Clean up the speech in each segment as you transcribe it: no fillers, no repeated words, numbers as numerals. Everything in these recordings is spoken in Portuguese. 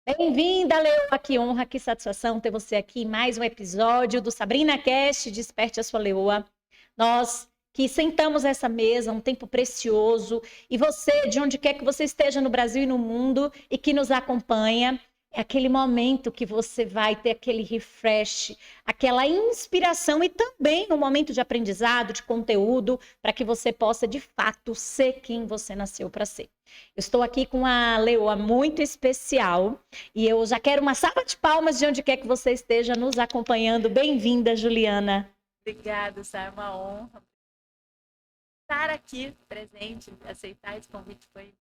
Bem-vinda, Leoa, que honra, que satisfação ter você aqui em mais um episódio do Sabrina Cast, Desperte a Sua Leoa. Nós que sentamos essa mesa, um tempo precioso, e você, de onde quer que você esteja no Brasil e no mundo e que nos acompanha, é aquele momento que você vai ter aquele refresh, aquela inspiração e também um momento de aprendizado, de conteúdo, para que você possa, de fato, ser quem você nasceu para ser. Eu estou aqui com a Leoa muito especial e eu já quero uma salva de palmas de onde quer que você esteja nos acompanhando. Bem-vinda, Juliana. Obrigada, Sá, é uma honra estar aqui presente, aceitar esse convite foi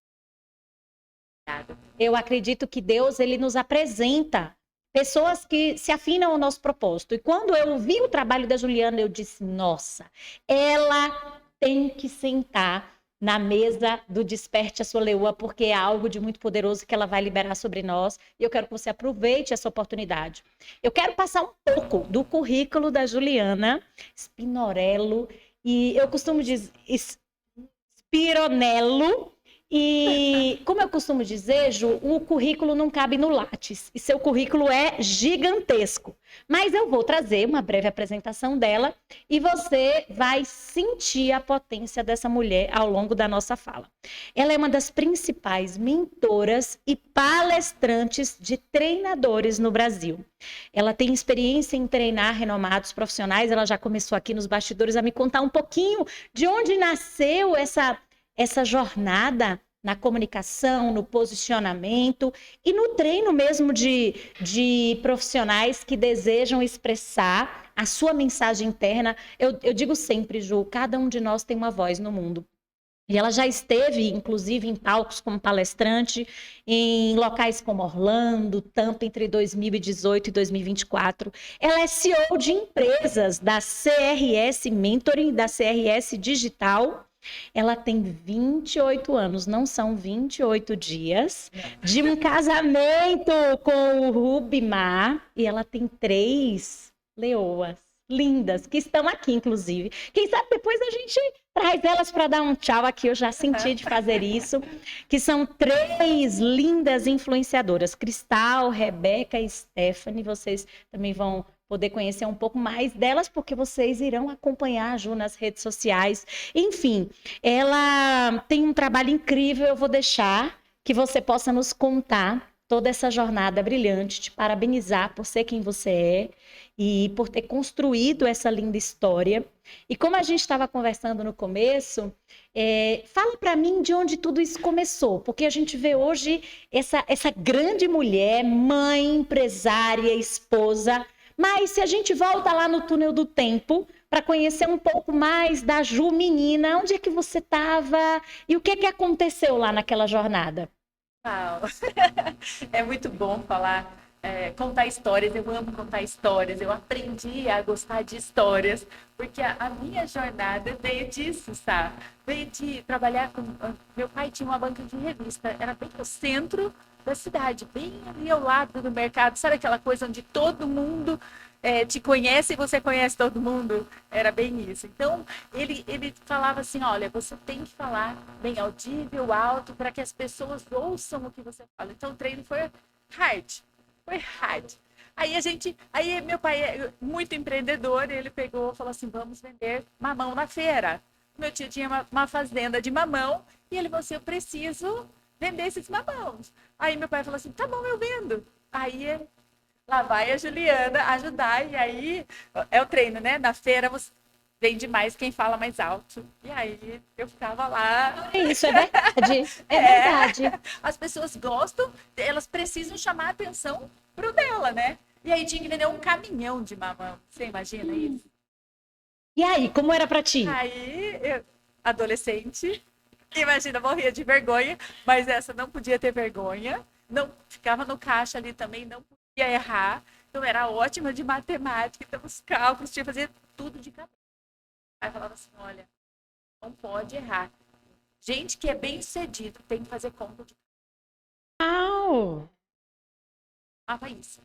obrigada. Eu acredito que Deus ele nos apresenta pessoas que se afinam ao nosso propósito. E quando eu vi o trabalho da Juliana, eu disse: nossa, ela tem que sentar na mesa do Desperte a Sua Leoa, porque é algo de muito poderoso que ela vai liberar sobre nós. E eu quero que você aproveite essa oportunidade. Eu quero passar um pouco do currículo da Juliana Spinorello, e eu costumo dizer Spironello. E, como eu costumo dizer, Ju, o currículo não cabe no Lattes. E seu currículo é gigantesco. Mas eu vou trazer uma breve apresentação dela e você vai sentir a potência dessa mulher ao longo da nossa fala. Ela é uma das principais mentoras e palestrantes de treinadores no Brasil. Ela tem experiência em treinar renomados profissionais. Ela já começou aqui nos bastidores a me contar um pouquinho de onde nasceu essa jornada na comunicação, no posicionamento e no treino mesmo de profissionais que desejam expressar a sua mensagem interna. Eu digo sempre, Ju, cada um de nós tem uma voz no mundo. E ela já esteve, inclusive, em palcos como palestrante, em locais como Orlando, Tampa, entre 2018 e 2024. Ela é CEO de empresas da CRS Mentoring, da CRS Digital. Ela tem 28 anos, não são 28 dias, de um casamento com o Rubimar. E ela tem 3 leoas lindas, que estão aqui, inclusive. Quem sabe depois a gente traz elas para dar um tchau aqui, eu já senti de fazer isso, que são 3 lindas influenciadoras, Cristal, Rebeca e Stephanie. Vocês também vão poder conhecer um pouco mais delas, porque vocês irão acompanhar a Ju nas redes sociais. Enfim, ela tem um trabalho incrível, eu vou deixar que você possa nos contar toda essa jornada brilhante, te parabenizar por ser quem você é e por ter construído essa linda história. E como a gente estava conversando no começo, fala para mim de onde tudo isso começou, porque a gente vê hoje essa grande mulher, mãe, empresária, esposa, mas se a gente volta lá no túnel do tempo para conhecer um pouco mais da Ju menina, onde é que você estava e o que é que aconteceu lá naquela jornada? Uau. É muito bom falar, contar histórias. Eu amo contar histórias. Eu aprendi a gostar de histórias, porque a minha jornada veio disso, sabe? Veio de trabalhar com. Meu pai tinha uma banca de revista, era bem no centro da cidade, bem ali ao lado do mercado. Sabe aquela coisa onde todo mundo te conhece e você conhece todo mundo? Era bem isso. Então, ele falava assim: olha, você tem que falar bem audível, alto, para que as pessoas ouçam o que você fala. Então, o treino hard, foi hard. Aí meu pai é muito empreendedor, ele pegou e falou assim: vamos vender mamão na feira. Meu tio tinha uma fazenda de mamão e ele falou assim: eu preciso vender esses mamãos. Aí meu pai falou assim: tá bom, eu vendo. Aí lá vai a Juliana ajudar, e aí é o treino, né? Na feira você vende mais quem fala mais alto. E aí eu ficava lá. Isso é verdade, é É, verdade. as pessoas gostam, elas precisam chamar a atenção pro dela, né? E aí tinha que vender um caminhão de mamão. Você imagina isso? E aí, como era para ti? Adolescente, imagina, morria de vergonha, mas essa não podia ter vergonha, não ficava no caixa ali também, não podia errar. Então era ótima de matemática, então os cálculos, tinha que fazer tudo de cabeça. Aí falava assim: olha, não pode errar. Gente que é bem sucedido tem que fazer conta de Uau! isso.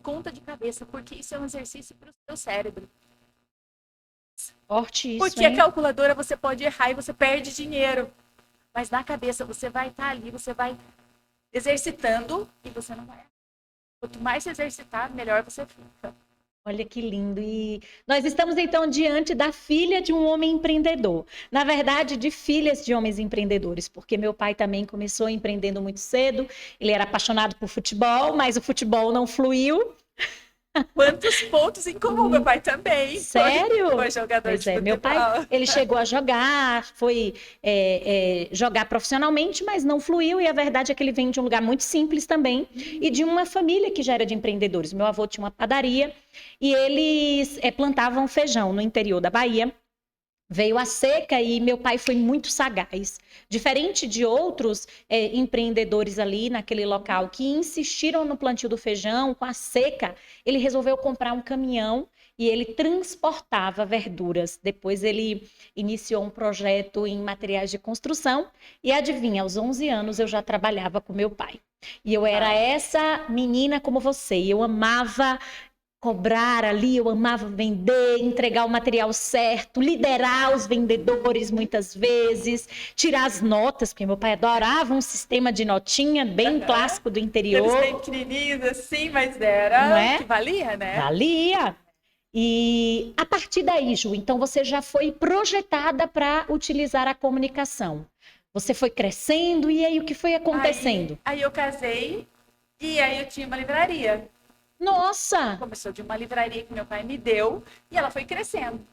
Conta de cabeça, porque isso é um exercício para o seu cérebro. Forte isso, Porque a hein? calculadora você pode errar e você perde dinheiro. Mas na cabeça você vai estar ali, você vai exercitando e você não vai. Quanto mais se exercitar, melhor você fica. Olha que lindo. E nós estamos então diante da filha de um homem empreendedor. Na verdade, de filhas de homens empreendedores, porque meu pai também começou empreendendo muito cedo. Ele era apaixonado por futebol, mas o futebol não fluiu. Quantos pontos em comum, meu pai também. Sério? Foi jogador Pois de é, futebol. meu pai, ele chegou a jogar, foi jogar profissionalmente, mas não fluiu, e a verdade é que ele vem de um lugar muito simples também, e de uma família que já era de empreendedores. Meu avô tinha uma padaria, e eles plantavam feijão no interior da Bahia. Veio a seca e meu pai foi muito sagaz. Diferente de outros empreendedores ali naquele local que insistiram no plantio do feijão, com a seca, ele resolveu comprar um caminhão e ele transportava verduras. Depois ele iniciou um projeto em materiais de construção e adivinha, aos 11 anos eu já trabalhava com meu pai. E eu era essa menina como você, e eu amava cobrar ali, eu amava vender, entregar o material certo, liderar os vendedores muitas vezes, tirar as notas, porque meu pai adorava um sistema de notinha bem clássico do interior. Eles bem pequenininhos assim, mas Não era é? que valia, né? Valia. E a partir daí, Ju, então você já foi projetada para utilizar a comunicação. Você foi crescendo e aí o que foi acontecendo? Aí eu casei e aí eu tinha uma livraria. Nossa! Começou de uma livraria que meu pai me deu e ela foi crescendo.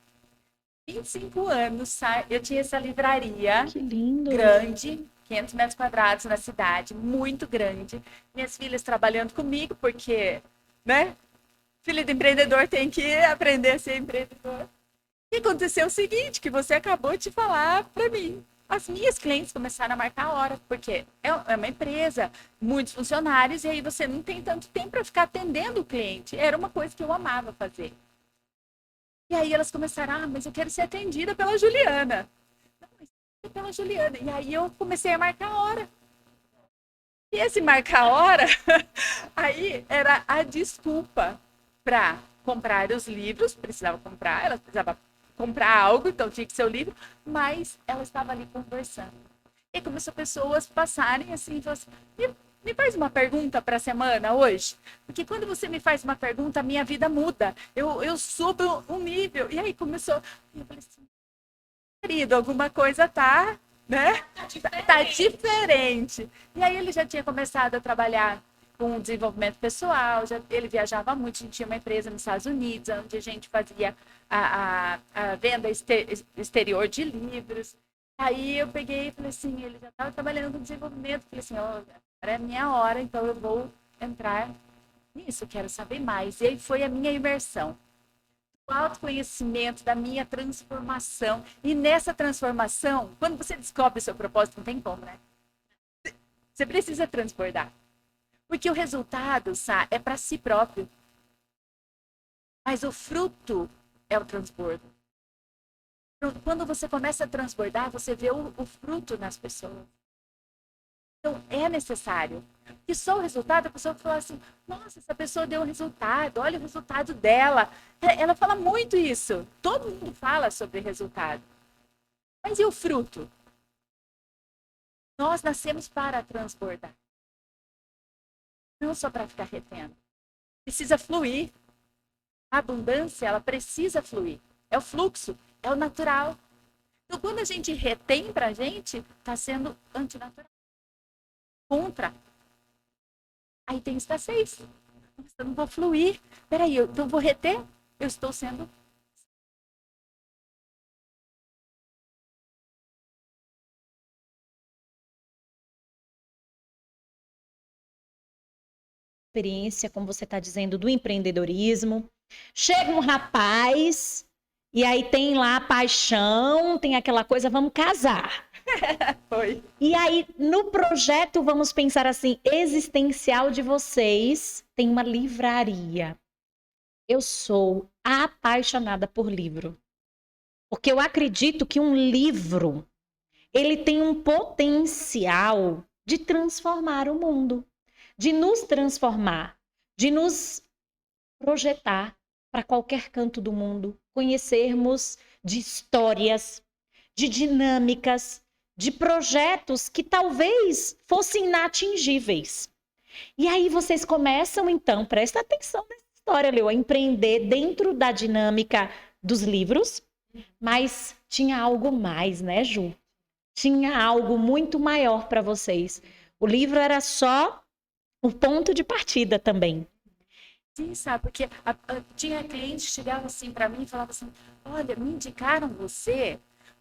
25 anos, eu tinha essa livraria Que lindo! grande, 500 metros quadrados na cidade, muito grande. Minhas filhas trabalhando comigo, porque, né? Filho de empreendedor tem que aprender a ser empreendedor. E aconteceu o seguinte, que você acabou de falar para mim. As minhas clientes começaram a marcar a hora, porque é uma empresa, muitos funcionários, e aí você não tem tanto tempo para ficar atendendo o cliente. Era uma coisa que eu amava fazer. E aí elas começaram, mas eu quero ser atendida pela Juliana. Não, mas pela Juliana. E aí eu comecei a marcar a hora. E esse marcar a hora, aí era a desculpa para comprar os livros, precisava comprar, ela precisava comprar algo, então tinha que ser o livro, mas ela estava ali conversando. E começou pessoas passarem assim, assim, me faz uma pergunta para a semana hoje, porque quando você me faz uma pergunta, a minha vida muda, eu subo um nível. E aí começou, eu falei assim, querido, alguma coisa tá, né? Tá diferente. E aí ele já tinha começado a trabalhar com desenvolvimento pessoal, ele viajava muito, a gente tinha uma empresa nos Estados Unidos, onde a gente fazia a venda exterior de livros. Aí eu peguei e falei assim, ele já estava trabalhando com desenvolvimento, falei assim, agora é a minha hora, então eu vou entrar nisso, quero saber mais. E aí foi a minha imersão. O autoconhecimento, da minha transformação. E nessa transformação, quando você descobre o seu propósito, não tem como, né? Você precisa transbordar. Porque o resultado, Sá, é para si próprio. Mas o fruto é o transbordo. Quando você começa a transbordar, você vê o fruto nas pessoas. Então, é necessário. E só o resultado, a pessoa fala assim, nossa, essa pessoa deu um resultado, olha o resultado dela. Ela fala muito isso. Todo mundo fala sobre resultado. Mas e o fruto? Nós nascemos para transbordar. Não só para ficar retendo. Precisa fluir. A abundância, ela precisa fluir. É o fluxo, é o natural. Então, quando a gente retém para a gente, está sendo antinatural. Contra. Aí tem escassez. Eu não vou fluir. Peraí, então eu vou reter? Eu estou sendo... Experiência, como você está dizendo, do empreendedorismo. Chega um rapaz e aí tem lá a paixão, tem aquela coisa, vamos casar. Foi. E aí, no projeto, vamos pensar assim, existencial de vocês, tem uma livraria. Eu sou apaixonada por livro. Porque eu acredito que um livro, ele tem um potencial de transformar o mundo, de nos transformar, de nos projetar para qualquer canto do mundo, conhecermos de histórias, de dinâmicas, de projetos que talvez fossem inatingíveis. E aí vocês começam, então, presta atenção nessa história, Leo, a empreender dentro da dinâmica dos livros, mas tinha algo mais, né, Ju? Tinha algo muito maior para vocês. O livro era só o ponto de partida também. Sim, sabe? Porque tinha clientes que chegavam assim para mim e falavam assim: olha, me indicaram você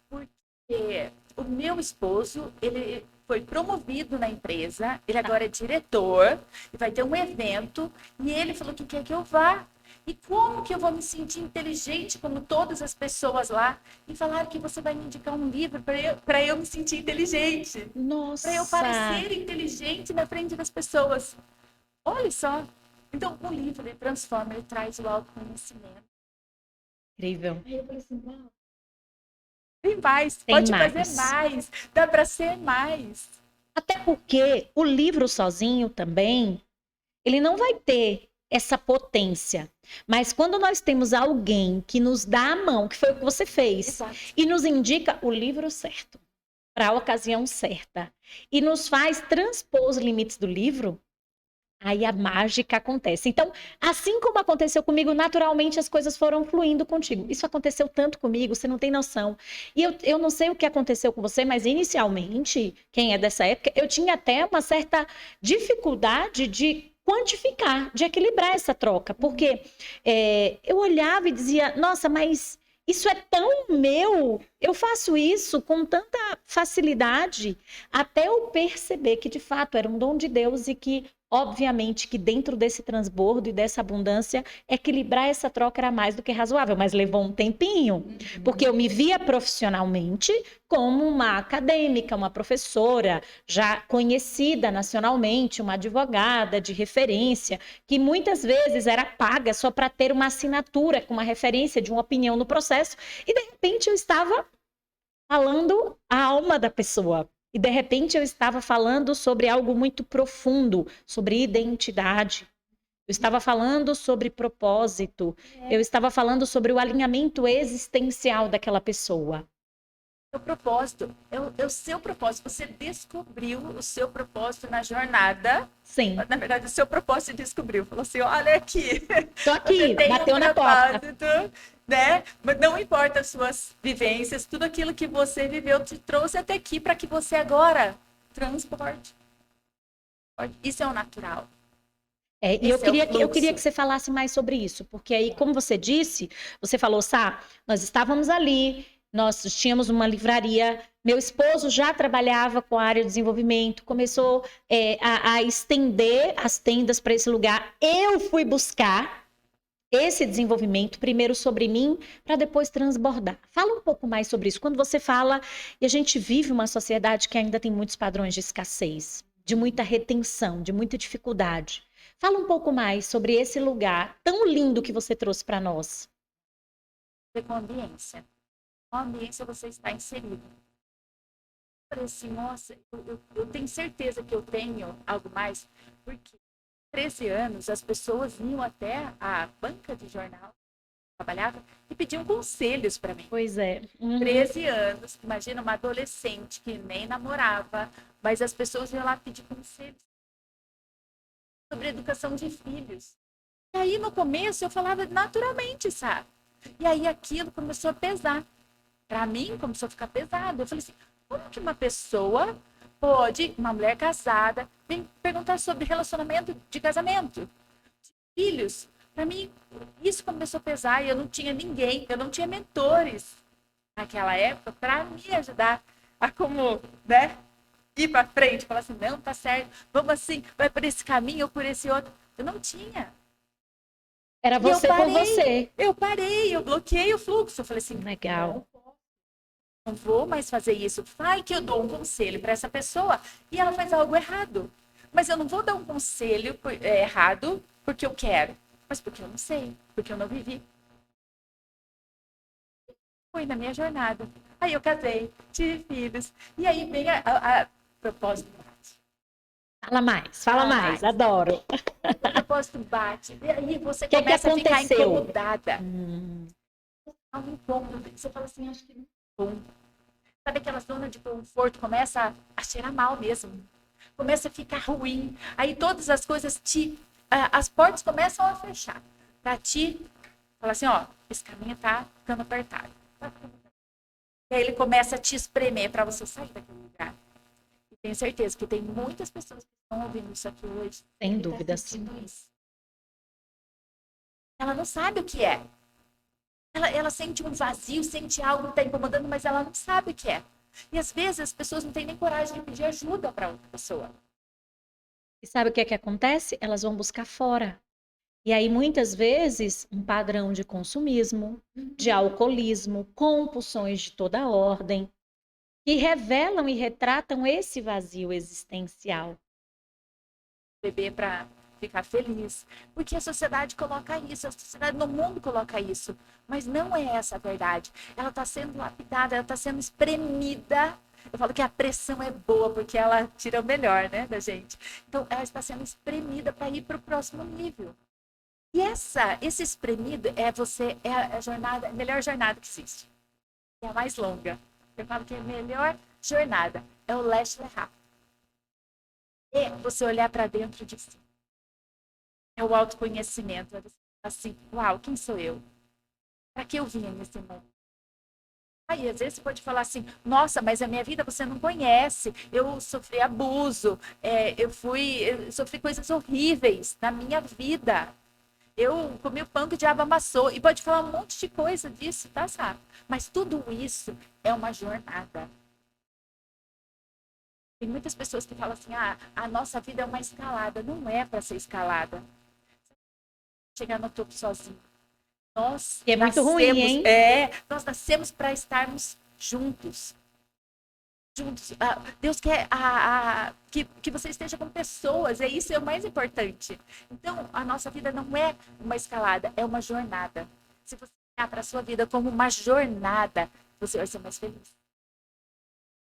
porque o meu esposo, ele foi promovido na empresa, ele agora é diretor, e vai ter um evento, e ele falou que quer que eu vá. E como que eu vou me sentir inteligente como todas as pessoas lá? E falaram que você vai me indicar um livro para eu me sentir inteligente. Nossa! Para eu parecer inteligente na frente das pessoas. Olha só. Então, o livro, ele transforma, ele traz o autoconhecimento. Incrível. Aí eu falei assim, uau. Tem mais, Tem pode mais. fazer mais, dá para ser mais. Até porque o livro sozinho também, ele não vai ter essa potência. Mas quando nós temos alguém que nos dá a mão, que foi o que você fez, Exato. e nos indica o livro certo, para a ocasião certa, e nos faz transpor os limites do livro, aí a mágica acontece. Então, assim como aconteceu comigo, naturalmente as coisas foram fluindo contigo. Isso aconteceu tanto comigo, você não tem noção. E eu não sei o que aconteceu com você, mas inicialmente, quem é dessa época, eu tinha até uma certa dificuldade de quantificar, de equilibrar essa troca. Porque eu olhava e dizia, nossa, mas isso é tão meu, eu faço isso com tanta facilidade, até eu perceber que de fato era um dom de Deus e que obviamente que dentro desse transbordo e dessa abundância, equilibrar essa troca era mais do que razoável, mas levou um tempinho, porque eu me via profissionalmente como uma acadêmica, uma professora, já conhecida nacionalmente, uma advogada de referência, que muitas vezes era paga só para ter uma assinatura com uma referência de uma opinião no processo, e de repente eu estava falando a alma da pessoa. E, de repente, eu estava falando sobre algo muito profundo, sobre identidade. Eu estava falando sobre propósito. Eu estava falando sobre o alinhamento existencial daquela pessoa. O propósito, é o seu propósito. Você descobriu o seu propósito na jornada. Sim. Na verdade, o seu propósito descobriu. Falou assim, olha aqui. Tô aqui, bateu na porta. Né? Mas não importa as suas vivências, tudo aquilo que você viveu te trouxe até aqui para que você agora transporte. Isso é o natural. E eu queria que você falasse mais sobre isso, porque aí, como você disse, você falou, Sá, nós estávamos ali, nós tínhamos uma livraria, meu esposo já trabalhava com a área de desenvolvimento, começou a estender as tendas para esse lugar. Eu fui buscar esse desenvolvimento, primeiro sobre mim, para depois transbordar. Fala um pouco mais sobre isso. Quando você fala, e a gente vive uma sociedade que ainda tem muitos padrões de escassez, de muita retenção, de muita dificuldade. Fala um pouco mais sobre esse lugar tão lindo que você trouxe para nós. Com ambiência. Com ambiência você está inserido. Eu falei assim, nossa, eu tenho certeza que eu tenho algo mais, porque 13 anos, as pessoas iam até a banca de jornal, trabalhava, e pediam conselhos para mim. Pois é. 13 anos, imagina uma adolescente que nem namorava, mas as pessoas iam lá pedir conselhos sobre educação de filhos. E aí, no começo, eu falava naturalmente, sabe? E aí, aquilo começou a pesar. Para mim, começou a ficar pesado. Eu falei assim, como que uma pessoa pode, uma mulher casada, vem perguntar sobre relacionamento de casamento, de filhos. Para mim, isso começou a pesar e eu não tinha ninguém, eu não tinha mentores naquela época para me ajudar a como, né, ir para frente, falar assim, não, tá certo, vamos assim, vai por esse caminho ou por esse outro. Eu não tinha. Era você por você. Eu parei, eu bloqueei o fluxo. Eu falei assim, legal. Não vou mais fazer isso. Vai que eu dou um conselho para essa pessoa e ela faz algo errado. Mas eu não vou dar um conselho errado porque eu quero, mas porque eu não sei, porque eu não vivi. Fui na minha jornada. Aí eu casei, tive filhos. E aí vem a propósito bate. Fala mais, adoro. O propósito bate. E aí você começa a ficar incomodada. Um ponto, você fala assim, acho que não é bom. Sabe aquela zona de conforto começa a cheirar mal mesmo. Começa a ficar ruim. Aí todas as coisas as portas começam a fechar. Pra ti, fala assim, ó, esse caminho tá ficando apertado. E aí ele começa a te espremer para você sair daquele lugar. E tenho certeza que tem muitas pessoas que estão ouvindo isso aqui hoje. Sem que tá dúvida, sentindo sim. isso. Ela não sabe o que é. Ela sente um vazio, sente algo que está incomodando, mas ela não sabe o que é. E às vezes as pessoas não têm nem coragem de pedir ajuda para outra pessoa. E sabe o que é que acontece? Elas vão buscar fora. E aí, muitas vezes, um padrão de consumismo, de alcoolismo, compulsões de toda ordem, que revelam e retratam esse vazio existencial. Beber para ficar feliz. Porque a sociedade coloca isso, a sociedade no mundo coloca isso. Mas não é essa a verdade. Ela está sendo lapidada, ela está sendo espremida. Eu falo que a pressão é boa, porque ela tira o melhor, né, da gente. Então, ela está sendo espremida para ir para o próximo nível. E esse espremido é a jornada, a melhor jornada que existe. É a mais longa. Eu falo que é a melhor jornada. É o leste rápido. É você olhar para dentro de si. É o autoconhecimento. É você falar assim, uau, quem sou eu? Para que eu vim nesse mundo? Aí, às vezes você pode falar assim, nossa, mas a minha vida você não conhece. Eu sofri abuso, eu sofri coisas horríveis na minha vida. Eu comi o pão que o diabo amassou. E pode falar um monte de coisa disso, tá, sabe? Mas tudo isso é uma jornada. Tem muitas pessoas que falam assim, a nossa vida é uma escalada. Não é para ser escalada. Chegar no topo sozinho. Nós E é muito ruim, hein? Nós nascemos para estarmos juntos. Juntos. Deus quer que você esteja com pessoas, isso é o mais importante. Então, a nossa vida não é uma escalada, é uma jornada. Se você olhar para a sua vida como uma jornada, você vai ser mais feliz.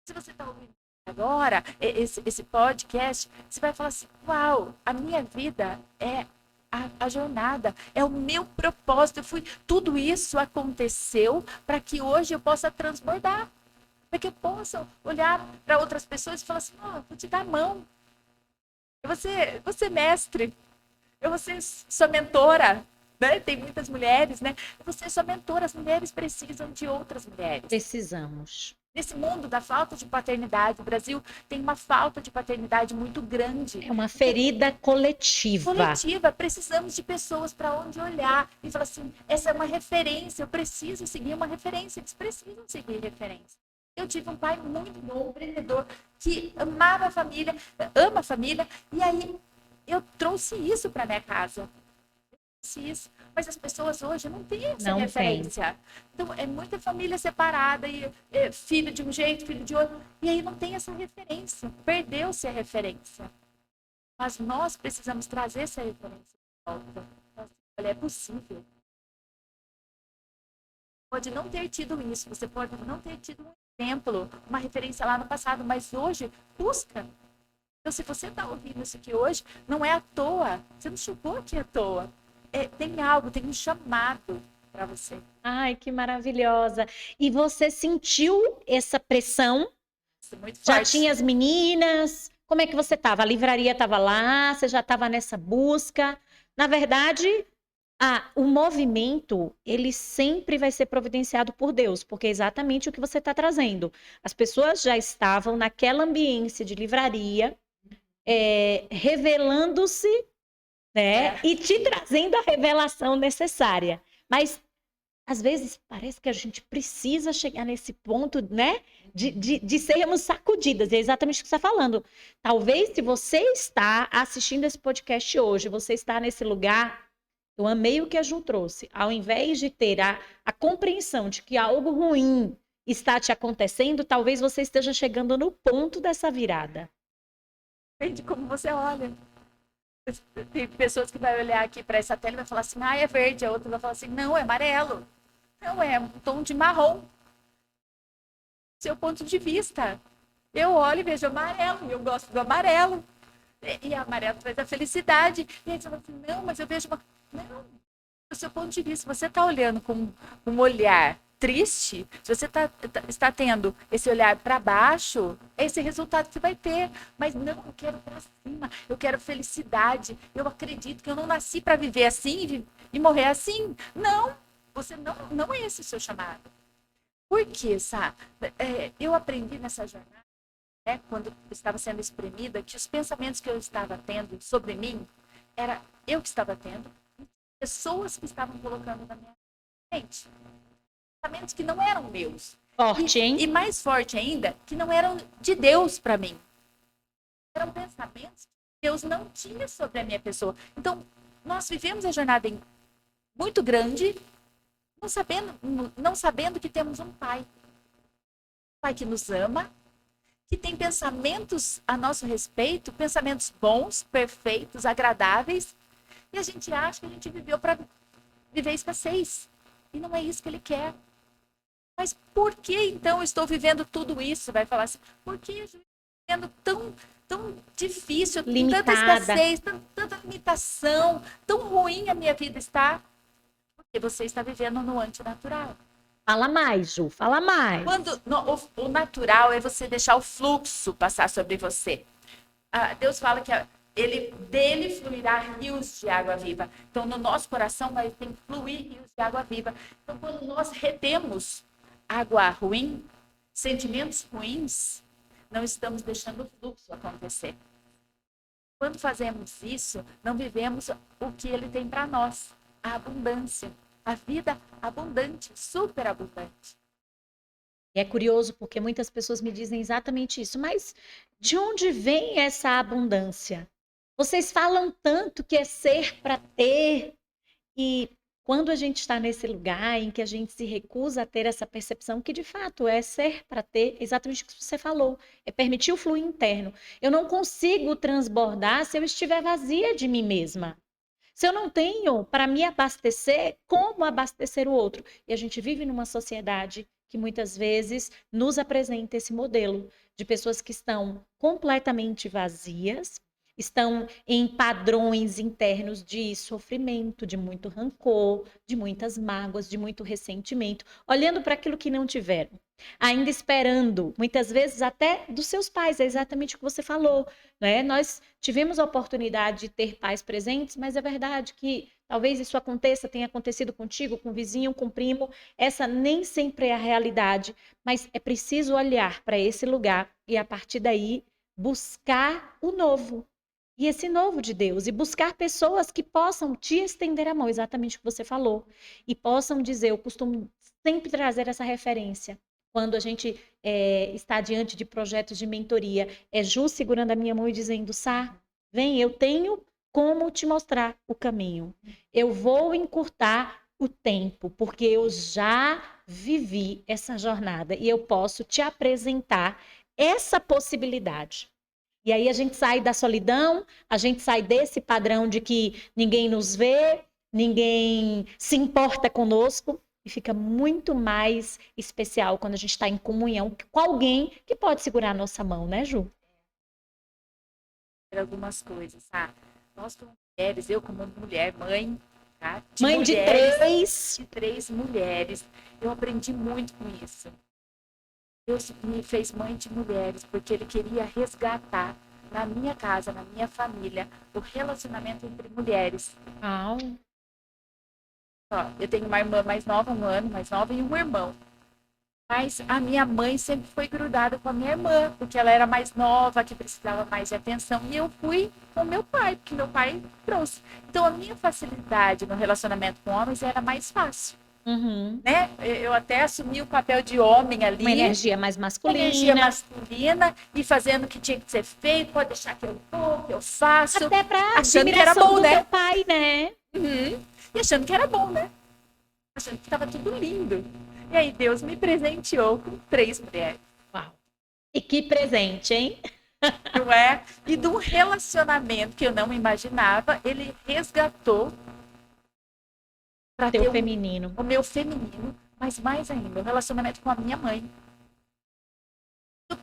Se você está ouvindo agora esse podcast, você vai falar assim, uau, a minha vida é a jornada, é o meu propósito. Tudo isso aconteceu para que hoje eu possa transbordar. Para que eu possa olhar para outras pessoas e falar assim, vou te dar a mão. Eu vou ser mestre. Eu vou ser sua mentora. Né? Tem muitas mulheres, né? Eu vou ser sua mentora. As mulheres precisam de outras mulheres. Precisamos. Nesse mundo da falta de paternidade, o Brasil tem uma falta de paternidade muito grande. É uma ferida coletiva. Precisamos de pessoas para onde olhar e falar assim, essa é uma referência, eu preciso seguir uma referência. Eles precisam seguir referência. Eu tive um pai muito bom, empreendedor, que amava a família, ama a família, e aí eu trouxe isso para minha casa. Isso. Mas as pessoas hoje não têm essa referência. Então, é muita família separada, e filho de um jeito, filho de outro, e aí não tem essa referência. Perdeu-se a referência. Mas nós precisamos trazer essa referência de volta. Olha, é possível. Pode não ter tido isso, você pode não ter tido um exemplo, uma referência lá no passado, mas hoje, busca. Então, se você está ouvindo isso aqui hoje, não é à toa. Você não chegou aqui à toa. Tem algo, tem um chamado para você. Ai, que maravilhosa. E você sentiu essa pressão? Muito forte. Já tinha as meninas? Como é que você estava? A livraria estava lá? Você já estava nessa busca? Na verdade, o movimento, ele sempre vai ser providenciado por Deus, porque é exatamente o que você está trazendo. As pessoas já estavam naquela ambiência de livraria, revelando-se, né? E te trazendo a revelação necessária. Mas, às vezes, parece que a gente precisa chegar nesse ponto, né? De sermos sacudidas. É exatamente o que você está falando. Talvez, se você está assistindo esse podcast hoje, você está nesse lugar, eu amei o que a Ju trouxe. Ao invés de ter a compreensão de que algo ruim está te acontecendo, talvez você esteja chegando no ponto dessa virada. Depende de como você olha. Tem pessoas que vão olhar aqui para essa tela e vai falar assim, é verde. A outra vai falar assim, não, é amarelo. Não, é um tom de marrom. Seu ponto de vista. Eu olho e vejo amarelo, e eu gosto do amarelo. E amarelo traz a felicidade. E aí você fala assim, não, mas eu vejo uma... Não, do seu ponto de vista, você está olhando com um olhar triste, se você está tendo esse olhar para baixo, é esse resultado que você vai ter. Mas não, eu quero para cima, eu quero felicidade. Eu acredito que eu não nasci para viver assim e morrer assim. Não, você não é esse o seu chamado. Por quê, Sá? Eu aprendi nessa jornada, né, quando eu estava sendo espremida, que os pensamentos que eu estava tendo sobre mim, era eu que estava tendo, pessoas que estavam colocando na minha mente. Pensamentos que não eram meus. Forte, hein? E mais forte ainda, que não eram de Deus para mim. Eram pensamentos que Deus não tinha sobre a minha pessoa. Então, nós vivemos a jornada muito grande, não sabendo que temos um pai. Um pai que nos ama, que tem pensamentos a nosso respeito, pensamentos bons, perfeitos, agradáveis, e a gente acha que a gente viveu para viver escassez. E não é isso que ele quer. Mas por que então eu estou vivendo tudo isso? Vai falar assim, por que eu estou vivendo tão difícil, Limitada. tanta escassez, tanta limitação, tão ruim a minha vida está? Porque você está vivendo no antinatural. Fala mais, Ju, fala mais. O natural é você deixar o fluxo passar sobre você. Deus fala que dele fluirá rios de água viva. Então, no nosso coração tem que fluir rios de água viva. Então, quando nós retemos água ruim, sentimentos ruins, não estamos deixando o fluxo acontecer. Quando fazemos isso, não vivemos o que ele tem para nós, a abundância, a vida abundante, super abundante. E é curioso porque muitas pessoas me dizem exatamente isso, mas de onde vem essa abundância? Vocês falam tanto que é ser para ter, e quando a gente está nesse lugar em que a gente se recusa a ter essa percepção que de fato é ser para ter, exatamente o que você falou, é permitir o fluir interno. Eu não consigo transbordar se eu estiver vazia de mim mesma. Se eu não tenho para me abastecer, como abastecer o outro? E a gente vive numa sociedade que muitas vezes nos apresenta esse modelo de pessoas que estão completamente vazias, estão em padrões internos de sofrimento, de muito rancor, de muitas mágoas, de muito ressentimento, olhando para aquilo que não tiveram, ainda esperando, muitas vezes até dos seus pais, é exatamente o que você falou, né? Nós tivemos a oportunidade de ter pais presentes, mas é verdade que talvez isso tenha acontecido contigo, com o vizinho, com o primo, essa nem sempre é a realidade, mas é preciso olhar para esse lugar e a partir daí buscar o novo. E esse novo de Deus, e buscar pessoas que possam te estender a mão, exatamente o que você falou, e possam dizer, eu costumo sempre trazer essa referência, quando a gente está diante de projetos de mentoria, é Ju segurando a minha mão e dizendo, Sá, vem, eu tenho como te mostrar o caminho, eu vou encurtar o tempo, porque eu já vivi essa jornada, e eu posso te apresentar essa possibilidade. E aí a gente sai da solidão, a gente sai desse padrão de que ninguém nos vê, ninguém se importa conosco, e fica muito mais especial quando a gente está em comunhão com alguém que pode segurar a nossa mão, né, Ju? Algumas coisas, tá? Nós como mulheres, eu como mulher, mãe, tá? Mãe de três. De 3 mulheres, eu aprendi muito com isso. Deus me fez mãe de mulheres porque Ele queria resgatar na minha casa, na minha família, o relacionamento entre mulheres. Eu tenho uma irmã mais nova, 1 ano mais nova, e um irmão. Mas a minha mãe sempre foi grudada com a minha irmã, porque ela era mais nova, que precisava mais de atenção. E eu fui com meu pai, porque meu pai trouxe. Então, a minha facilidade no relacionamento com homens era mais fácil. Uhum. Né? Eu até assumi o papel de homem ali. Uma energia mais masculina. Uma energia masculina e fazendo o que tinha que ser feito, pode deixar que eu vou, que eu faço. Até pra achando que era bom, do né? teu pai, né? Uhum. E achando que era bom, né? Achando que estava tudo lindo. E aí Deus me presenteou com 3 mulheres. Uau! E que presente, hein? Não é? E de um relacionamento que eu não imaginava, Ele resgatou para ter feminino. O meu feminino, mas mais ainda, o relacionamento com a minha mãe.